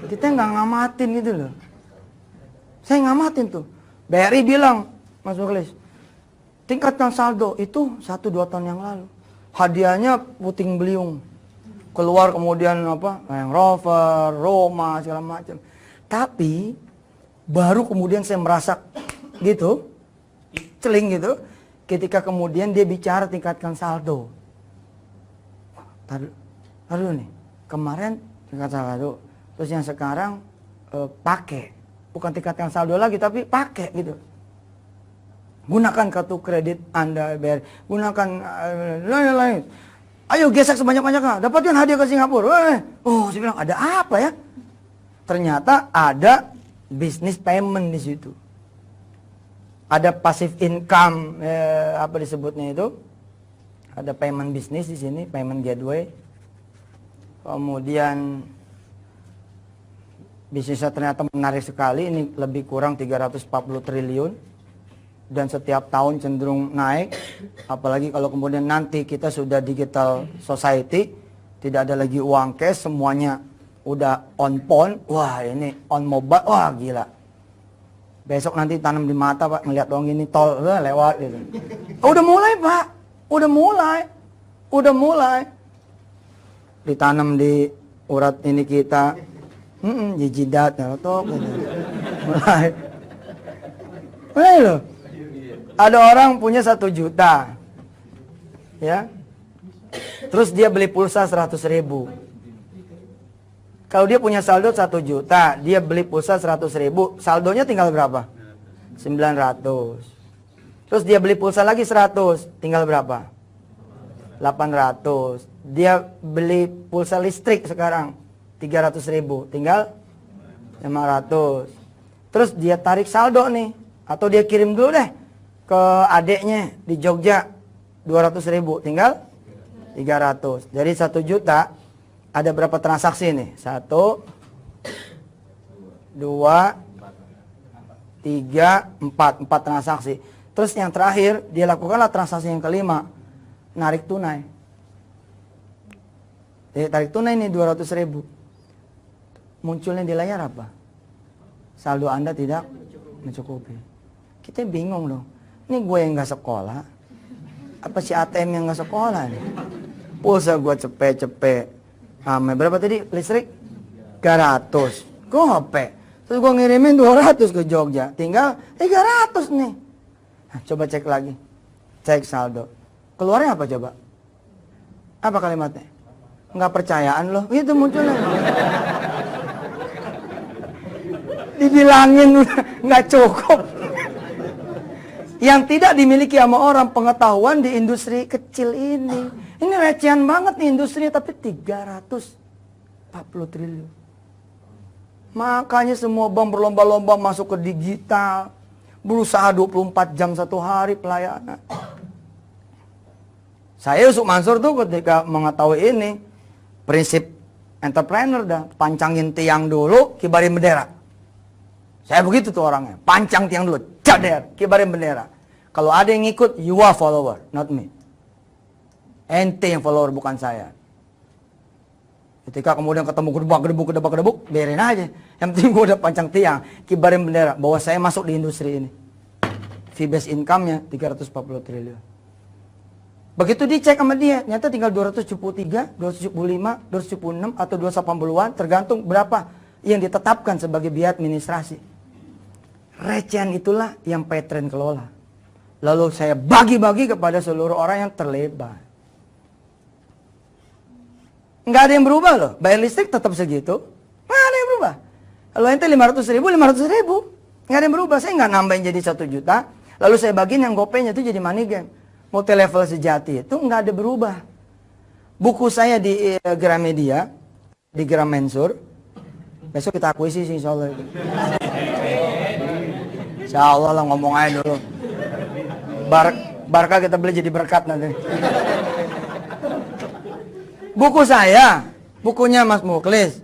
Kita nggak ngamatin gitu loh. Saya ngamatin tuh. BRI bilang, Mas Mukhlis, tingkatkan saldo itu 1-2 tahun yang lalu. Hadiahnya puting beliung. Keluar kemudian apa? Yang Rover, Roma, segala macam. Tapi baru kemudian saya merasa gitu, celing gitu, ketika kemudian dia bicara tingkatkan saldo. Taruh nih, kemarin tingkat saldo, terus yang sekarang pakai. Bukan tingkatkan saldo lagi, tapi pakai gitu. Gunakan kartu kredit Anda, BRI. Gunakan lain-lain. Ayo gesek sebanyak-banyaknya. Dapatkan hadiah ke Singapura. Oh, saya bilang ada apa ya? Ternyata ada bisnis payment di situ. Ada passive income, apa disebutnya itu? Ada payment bisnis di sini, payment gateway. Kemudian bisnisnya ternyata menarik sekali, ini lebih kurang 340 triliun dan setiap tahun cenderung naik, apalagi kalau kemudian nanti kita sudah digital society, tidak ada lagi uang cash, semuanya udah on phone, wah ini on mobile, wah gila. Besok nanti tanam di mata Pak, ngeliat doang ini tol lewat gitu. Udah mulai Pak, udah mulai. Ditanam di urat ini kita, jidat, gitu. Mulai loh. Ada orang punya 1 juta, ya, terus dia beli pulsa 100.000. Kalau dia punya saldo 1 juta, dia beli pulsa 100.000, saldonya tinggal berapa? 900. Terus dia beli pulsa lagi 100, tinggal berapa? 800. Dia beli pulsa listrik sekarang 300.000, tinggal 500. Terus dia tarik saldo nih, atau dia kirim dulu deh ke adeknya di Jogja 200.000, tinggal 300. Jadi 1 juta ada berapa transaksi nih? 1, 2, 3, 4 transaksi. Terus yang terakhir dia lakukanlah transaksi yang kelima, narik tunai. Jadi tarik tunai nih 200.000. Munculnya di layar apa? Saldo Anda tidak mencukupi. Kita bingung dong. Ini gue yang gak sekolah, apa si ATM yang gak sekolah nih? Pulsa gue cepet-cepet. Berapa tadi listrik? 300. Gope. Terus gue ngirimin 200 ke Jogja. Tinggal 300 nih. Nah, coba cek lagi. Cek saldo. Keluarnya apa coba? Apa kalimatnya? Nggak percayaan loh. Itu munculnya. Dibilangin udah nggak cukup. Yang tidak dimiliki sama orang pengetahuan di industri kecil ini. Ini recehan banget nih industri, tapi 340 triliun. Makanya semua bank berlomba-lomba masuk ke digital. Berusaha 24 jam 1 hari pelayanan. Saya Yusuf Mansur tuh ketika mengetahui ini, prinsip entrepreneur dah, pancangin tiang dulu, kibarin bendera. Saya begitu tuh orangnya, pancang tiang dulu, cader, kibarin bendera. Kalau ada yang ikut, you are follower, not me. Ente yang follower, bukan saya. Ketika kemudian ketemu gedebak, biarin aja. Yang penting gue udah pancang tiang, kibarin bendera, bahwa saya masuk di industri ini. Fee based income-nya 340 triliun. Begitu dicek sama dia, ternyata tinggal 273, 275, 276, atau 280-an, tergantung berapa yang ditetapkan sebagai biaya administrasi. Recehan itulah yang Petren kelola. Lalu saya bagi-bagi kepada seluruh orang yang terlibat. Nggak ada yang berubah loh. Bayar listrik tetap segitu. Nggak ada yang berubah. Kalau ente 500.000, 500.000. Nggak ada yang berubah. Saya nggak nambahin jadi 1 juta. Lalu saya bagiin yang gopenya itu jadi money game. Multi level sejati itu nggak ada berubah. Buku saya di Gramedia, di Gramensur. Besok kita akuisisi insya Allah itu. Insya Allah lah, ngomong aja dulu. Barkah kita beli jadi berkat nanti. Buku saya, bukunya Mas Mukhlis,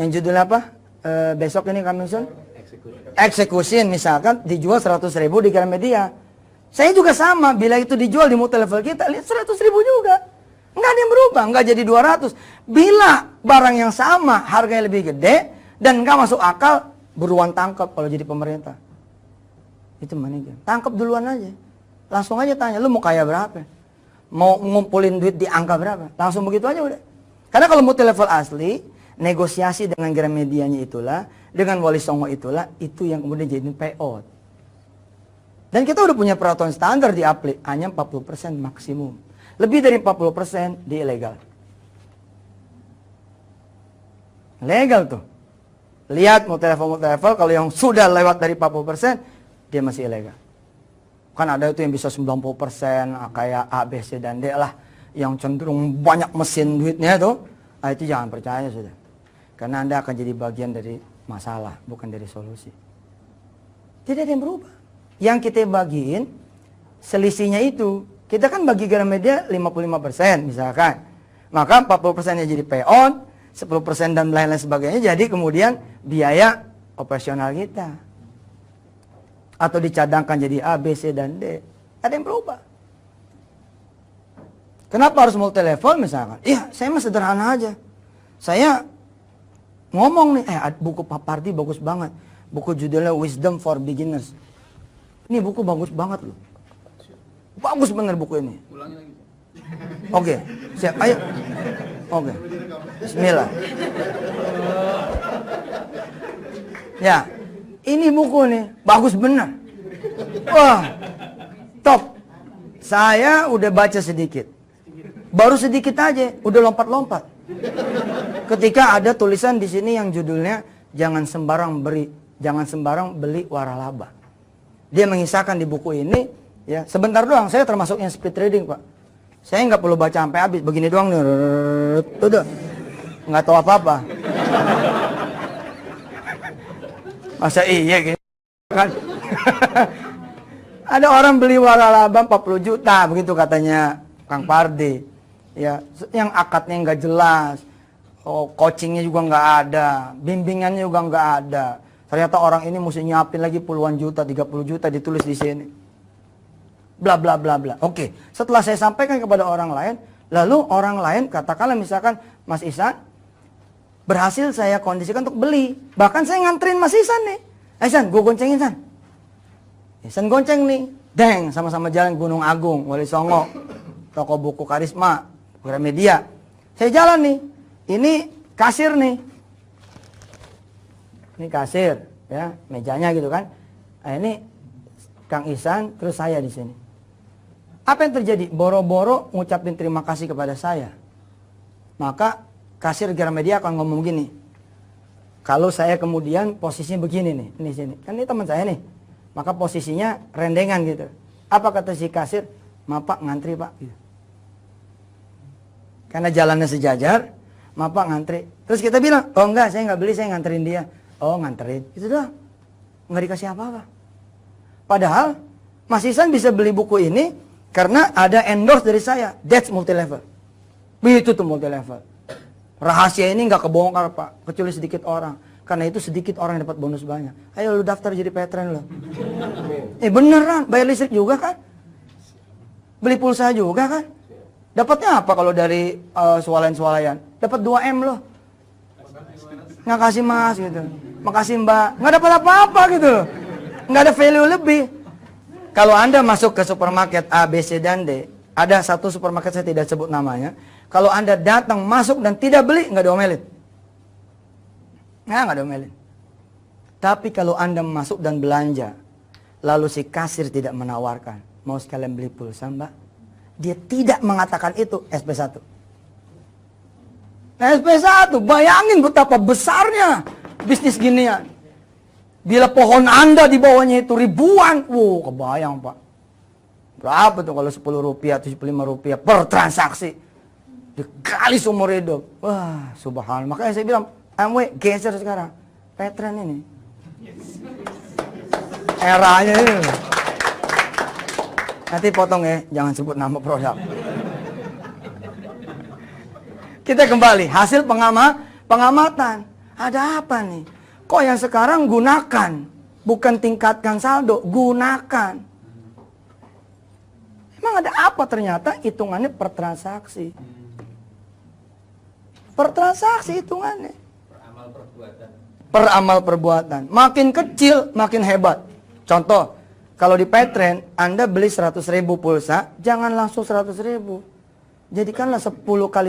yang judulnya apa? Besok ini coming soon? Execution misalkan dijual 100.000 di Gramedia. Saya juga sama, bila itu dijual di multi level kita, lihat 100.000 juga. Nggak ada yang berubah, nggak jadi 200. Bila barang yang sama, harganya lebih gede, Dan nggak masuk akal, buruan tangkap kalau jadi pemerintah. Itu money game. Tangkap duluan aja. Langsung aja tanya, lu mau kaya berapa? Mau ngumpulin duit di angka berapa? Langsung begitu aja udah. Karena kalau multi level asli, negosiasi dengan Gramedianya itulah, dengan Wali Songo itulah, itu yang kemudian jadi payout. Dan kita udah punya peraturan standar di aplik, hanya 40% maksimum. Lebih dari 40% di ilegal. Legal tuh. Lihat multi level, kalau yang sudah lewat dari 40%, dia masih ilegal. Kan ada itu yang bisa 90%, kayak A, B, C, dan D lah. Yang cenderung banyak mesin duitnya tuh, itu jangan percaya sudah. Karena Anda akan jadi bagian dari masalah, bukan dari solusi. Tidak ada yang berubah. Yang kita bagiin, selisihnya itu, kita kan bagi Gramedia 55% misalkan. Maka 40%-nya jadi pay-on, 10% dan lain-lain sebagainya, jadi kemudian biaya operasional kita. Atau dicadangkan jadi A, B, C, dan D. Ada yang berubah. Kenapa harus multi level misalkan? Iya, saya mah sederhana aja. Saya ngomong nih, buku Pak Pardi bagus banget. Buku judulnya Wisdom for Beginners. Ini buku bagus banget loh. Bagus bener buku ini. Ulangi lagi. Oke, siap. Ayo. Oke. Bismillah. Ya, ini buku nih bagus bener. Wah, top. Saya udah baca sedikit. Baru sedikit aja, udah lompat-lompat. Ketika ada tulisan di sini yang judulnya jangan sembarang beli waralaba. Dia mengisahkan di buku ini, ya sebentar doang. Saya termasuk yang speed reading, Pak. Saya nggak perlu baca sampai habis, begini doang nih, udah nggak tahu apa-apa. Masa iya gitu kan? Ada orang beli waralaba 40 juta, begitu katanya Kang Pardi. Ya, yang akadnya nggak jelas, coachingnya juga nggak ada, bimbingannya juga nggak ada. Ternyata orang ini mesti nyiapin lagi puluhan juta, 30 juta ditulis di sini. Bla bla bla bla. Oke, setelah saya sampaikan kepada orang lain, lalu orang lain katakanlah misalkan Mas Ihsan berhasil saya kondisikan untuk beli. Bahkan saya nganterin Mas Ihsan nih. Ihsan, gue goncengin Ihsan. Ihsan gonceng nih. Deng, sama-sama jalan Gunung Agung, Wali Songo, toko buku Karisma, Gramedia. Saya jalan nih. Ini kasir nih. Ini kasir, ya, mejanya gitu kan. Nah, ini Kang Ihsan, terus saya di sini. Apa yang terjadi? Boro-boro ngucapin terima kasih kepada saya. Maka kasir Gramedia akan ngomong gini. Kalau saya kemudian posisinya begini nih, ini sini. Kan ini teman saya nih. Maka posisinya rendengan gitu. Apa kata si kasir? Maaf Pak, ngantri Pak. Gitu. Karena jalannya sejajar, maaf Pak, ngantri. Terus kita bilang, oh enggak, saya nggak beli, saya nganterin dia. Oh nganterin, itu doang. Nggak dikasih apa-apa. Padahal, Mas Ihsan bisa beli buku ini karena ada endorse dari saya. That's multi level. Begitu tuh multi level. Rahasia ini nggak kebongkar Pak, kecuali sedikit orang. Karena itu sedikit orang yang dapat bonus banyak. Ayo lu daftar jadi patron lo. Beneran, bayar listrik juga kan? Beli pulsa juga kan? Dapatnya apa kalau dari swalayan-swalayan? Dapat 2M loh. Nggak kasih Mas gitu. Makasih Mbak. Nggak dapat apa-apa gitu loh. Nggak ada value lebih. Kalau Anda masuk ke supermarket A, B, C, dan D, ada satu supermarket saya tidak sebut namanya. Kalau Anda datang, masuk dan tidak beli, nggak diomelin. Nggak diomelin. Tapi kalau Anda masuk dan belanja, lalu si kasir tidak menawarkan, mau sekalian beli pulsa Mbak? Dia tidak mengatakan itu SP1. SP1, bayangin betapa besarnya bisnis ginian. Bila pohon Anda di bawahnya itu ribuan, kebayang Pak. Berapa tuh kalau 10 rupiah, 75 rupiah per transaksi. Dikali seumur hidup. Wah, subhanallah. Makanya saya bilang, MW geser sekarang. Patron ini. Eranya ini. Nanti potong ya, jangan sebut nama produk. Kita kembali, hasil pengamatan. Ada apa nih? Kok yang sekarang gunakan, bukan tingkatkan saldo, gunakan. Emang ada apa ternyata? Hitungannya per transaksi. Per transaksi hitungannya. amal perbuatan. Per amal perbuatan. Makin kecil, makin hebat. Contoh, kalau di Petren, Anda beli 100.000 pulsa, jangan langsung 100.000. Jadikanlah 10 kali